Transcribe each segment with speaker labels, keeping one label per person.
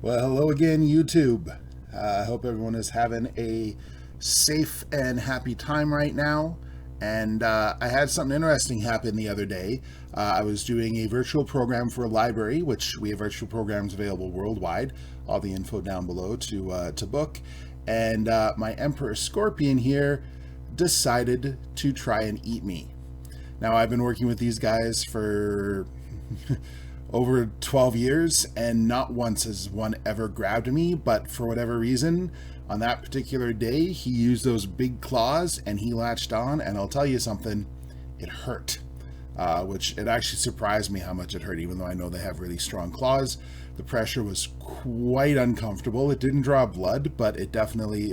Speaker 1: Well, hello again, YouTube. I hope everyone is having a safe and happy time right now. And I had something interesting happen the other day. I was doing a virtual program for a library, which we have virtual programs available worldwide. All the info down below to book. And my Emperor Scorpion here decided to try and eat me. Now, I've been working with these guys for over 12 years, and not once has one ever grabbed me, but for whatever reason, on that particular day, he used those big claws and he latched on, and I'll tell you something, it hurt. Which it actually surprised me how much it hurt, even though I know they have really strong claws. The pressure was quite uncomfortable. It didn't draw blood, but it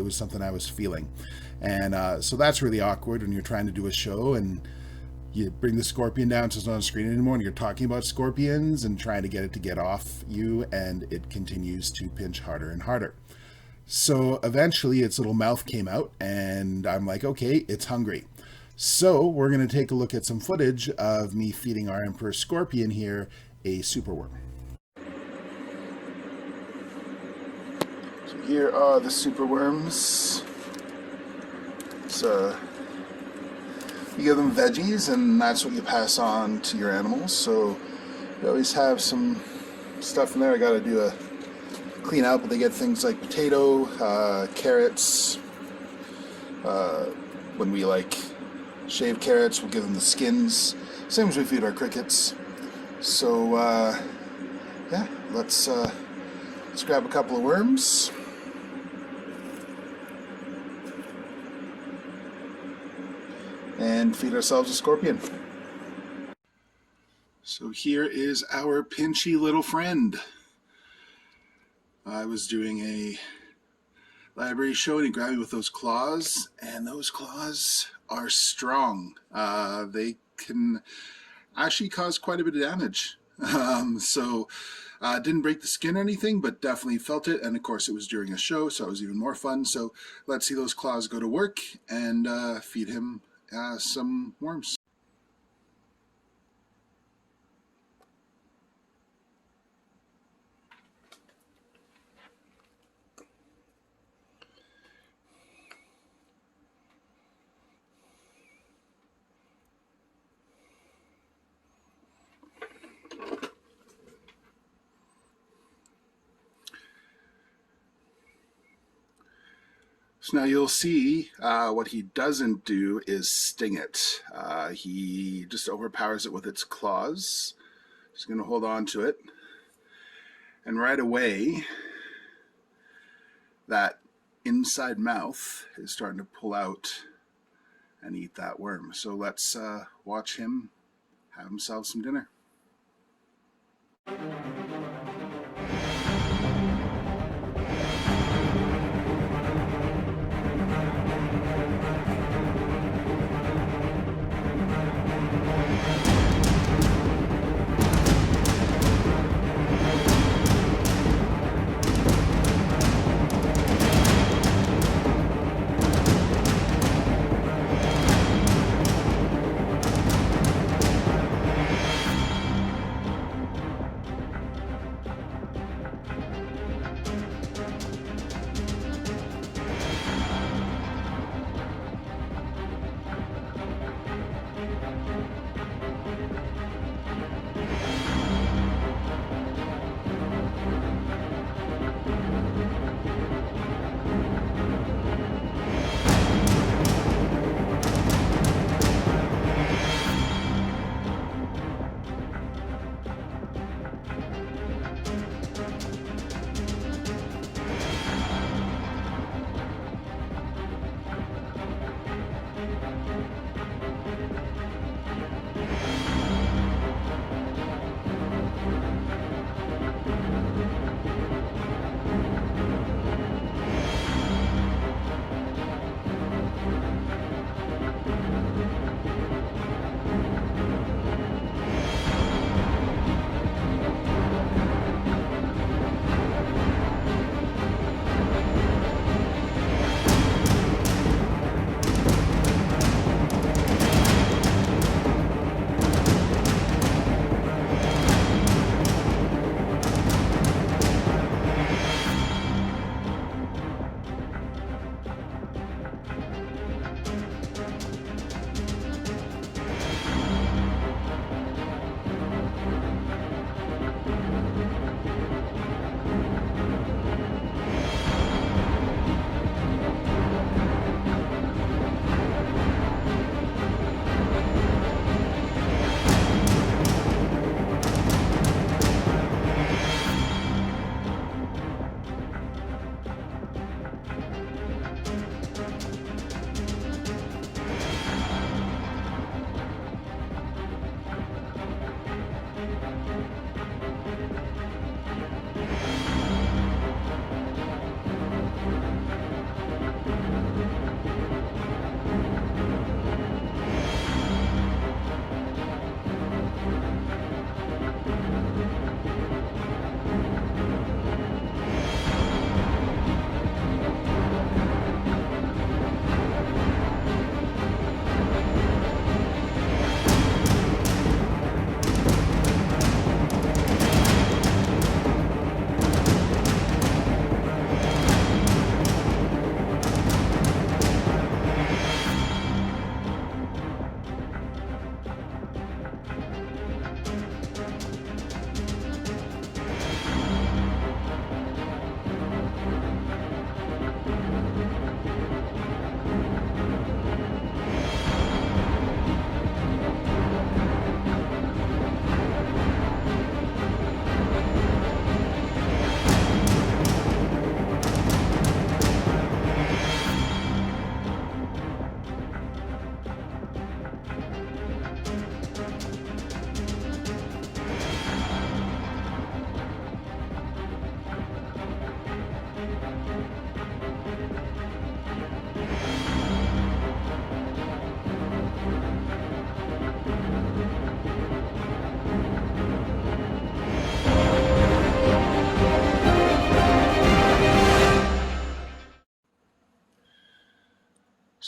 Speaker 1: was something I was feeling. And so that's really awkward when you're trying to do a show and you bring the scorpion down so it's not on screen anymore, and you're talking about scorpions and trying to get it to get off you, and it continues to pinch harder and harder. So eventually its little mouth came out, and I'm like, okay, it's hungry. So we're going to take a look at some footage of me feeding our Emperor Scorpion here a superworm. So here are the superworms. You give them veggies, and that's what you pass on to your animals. So you always have some stuff in there. I got to do a clean out, but they get things like potato, carrots. When we shave carrots, we'll give them the skins. Same as we feed our crickets. So yeah, let's grab a couple of worms. And feed ourselves a scorpion. So here is our Pinchy little friend. I was doing a library show and he grabbed me with those claws, and those claws are strong. They can actually cause quite a bit of damage. Didn't break the skin or anything, but definitely felt it. And of course it was during a show, so it was even more fun. So let's see those claws go to work and feed him some worms. So now you'll see what he doesn't do is sting it. He just overpowers it with its claws. Just going to hold on to it. And right away, that inside mouth is starting to pull out and eat that worm. So let's watch him have himself some dinner.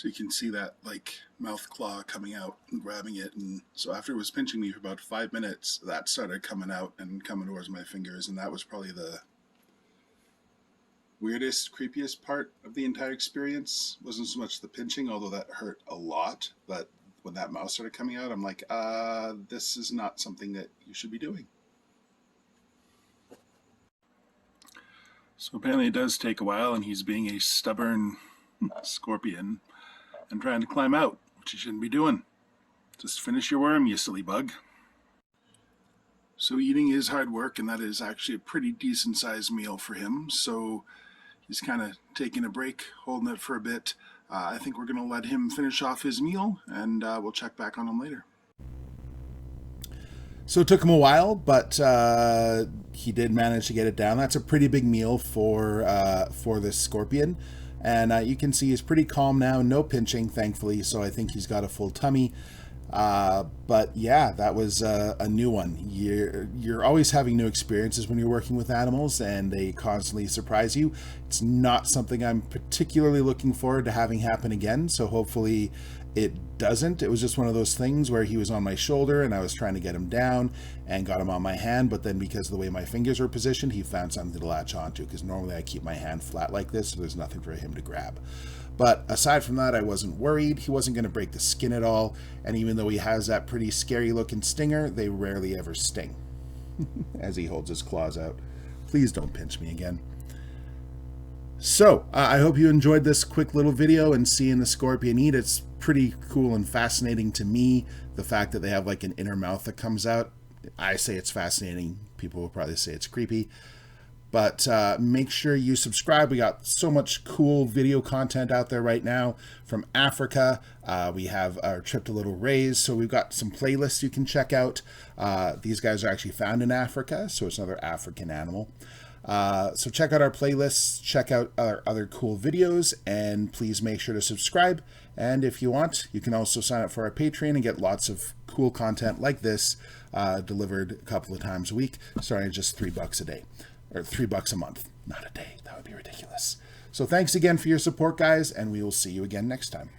Speaker 1: So you can see that like mouth claw coming out and grabbing it. And so after it was pinching me for about 5 minutes, that started coming out and coming towards my fingers. And that was probably the weirdest, creepiest part of the entire experience. It wasn't so much the pinching, although that hurt a lot. But when that mouth started coming out, I'm like, this is not something that you should be doing. So apparently it does take a while, and he's being a stubborn scorpion and trying to climb out, which you shouldn't be doing. Just finish your worm, you silly bug. So eating is hard work, and that is actually a pretty decent sized meal for him. So he's kind of taking a break, holding it for a bit. I think we're going to let him finish off his meal, and we'll check back on him later. So it took him a while, but he did manage to get it down. That's a pretty big meal for this scorpion. And you can see he's pretty calm now, no pinching, thankfully, so I think he's got a full tummy. But yeah, that was a new one. You're always having new experiences when you're working with animals, and they constantly surprise you. It's not something I'm particularly looking forward to having happen again, so hopefully it doesn't. It was just one of those things where he was on my shoulder and I was trying to get him down and got him on my hand, but then because of the way my fingers were positioned, he found something to latch onto, because normally I keep my hand flat like this, so there's nothing for him to grab. But aside from that, I wasn't worried. He wasn't going to break the skin at all, and even though he has that pretty scary looking stinger, they rarely ever sting. As he holds his claws out. Please don't pinch me again. So, I hope you enjoyed this quick little video and seeing the scorpion eat. It's pretty cool and fascinating to me, the fact that they have like an inner mouth that comes out. I say it's fascinating. People will probably say it's creepy. But make sure you subscribe. We got so much cool video content out there right now from Africa. We have our trip to Little Rays, so we've got some playlists you can check out. These guys are actually found in Africa, so it's another African animal. So check out our playlists, check out our other cool videos, and please make sure to subscribe. And if you want, you can also sign up for our Patreon and get lots of cool content like this delivered a couple of times a week, starting at just $3 a day. Or $3 a month, not a day. That would be ridiculous. So thanks again for your support, guys, and we will see you again next time.